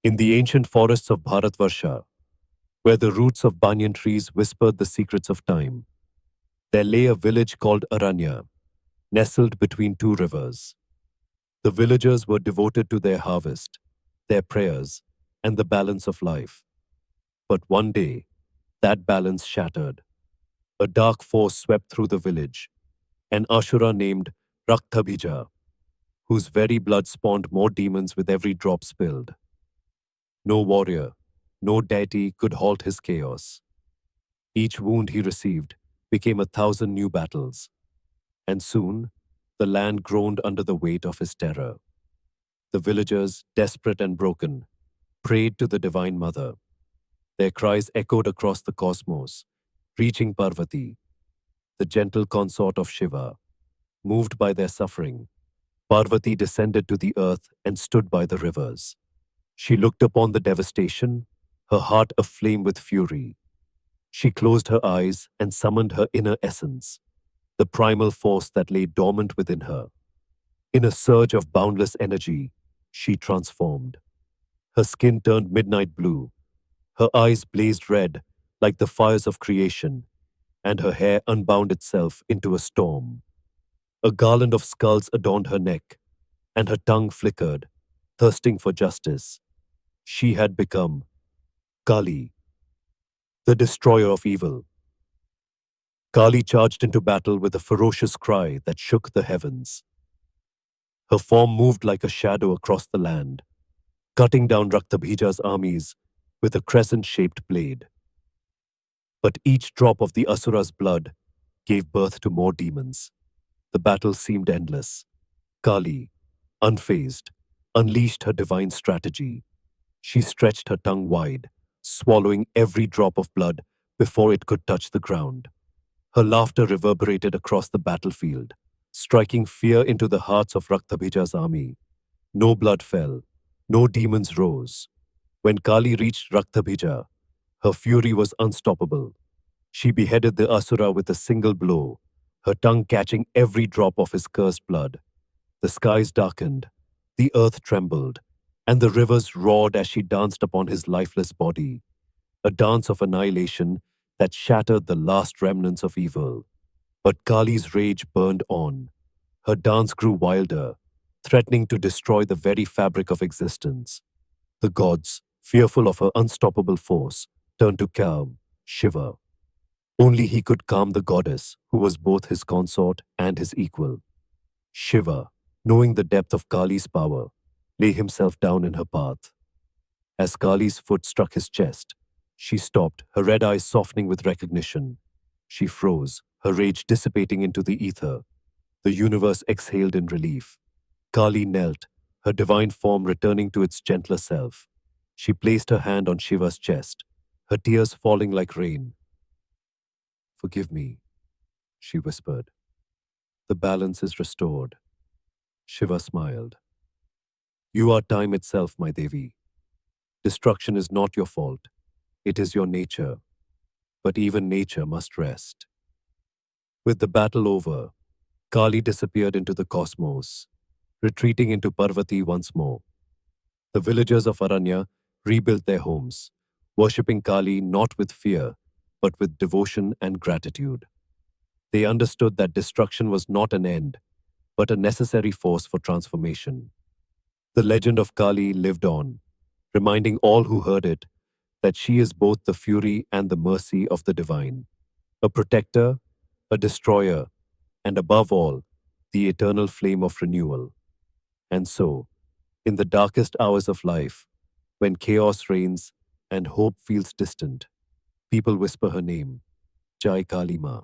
In the ancient forests of Bharatvarsha, where the roots of banyan trees whispered the secrets of time, there lay a village called Aranya, nestled between two rivers. The villagers were devoted to their harvest, their prayers, and the balance of life. But one day, that balance shattered. A dark force swept through the village, an asura named Rakthabhija, whose very blood spawned more demons with every drop spilled. No warrior, no deity could halt his chaos. Each wound he received became 1,000 new battles, and soon the land groaned under the weight of his terror. The villagers, desperate and broken, prayed to the Divine Mother. Their cries echoed across the cosmos, reaching Parvati, the gentle consort of Shiva. Moved by their suffering, Parvati descended to the earth and stood by the rivers. She looked upon the devastation, her heart aflame with fury. She closed her eyes and summoned her inner essence, the primal force that lay dormant within her. In a surge of boundless energy, she transformed. Her skin turned midnight blue, her eyes blazed red like the fires of creation, and her hair unbound itself into a storm. A garland of skulls adorned her neck, and her tongue flickered, thirsting for justice. She had become Kali, the destroyer of evil. Kali charged into battle with a ferocious cry that shook the heavens. Her form moved like a shadow across the land, cutting down Rakthabhija's armies with a crescent-shaped blade. But each drop of the asura's blood gave birth to more demons. The battle seemed endless. Kali, unfazed, unleashed her divine strategy. She stretched her tongue wide, swallowing every drop of blood before it could touch the ground. Her laughter reverberated across the battlefield, striking fear into the hearts of Rakthabhija's army. No blood fell, no demons rose. When Kali reached Rakthabhija, her fury was unstoppable. She beheaded the asura with a single blow, her tongue catching every drop of his cursed blood. The skies darkened, the earth trembled, and the rivers roared as she danced upon his lifeless body, a dance of annihilation that shattered the last remnants of evil. But Kali's rage burned on. Her dance grew wilder, threatening to destroy the very fabric of existence. The gods, fearful of her unstoppable force, turned to calm Shiva. Only he could calm the goddess, who was both his consort and his equal. Shiva, knowing the depth of Kali's power, lay himself down in her path. As Kali's foot struck his chest, she stopped, her red eyes softening with recognition. She froze, her rage dissipating into the ether. The universe exhaled in relief. Kali knelt, her divine form returning to its gentler self. She placed her hand on Shiva's chest, her tears falling like rain. "Forgive me," she whispered. "The balance is restored." Shiva smiled. "You are time itself, my Devi. Destruction is not your fault. It is your nature. But even nature must rest." With the battle over, Kali disappeared into the cosmos, retreating into Parvati once more. The villagers of Aranya rebuilt their homes, worshipping Kali not with fear, but with devotion and gratitude. They understood that destruction was not an end, but a necessary force for transformation. The legend of Kali lived on, reminding all who heard it that she is both the fury and the mercy of the divine, a protector, a destroyer, and above all, the eternal flame of renewal. And so, in the darkest hours of life, when chaos reigns and hope feels distant, people whisper her name, Jai Kali Ma.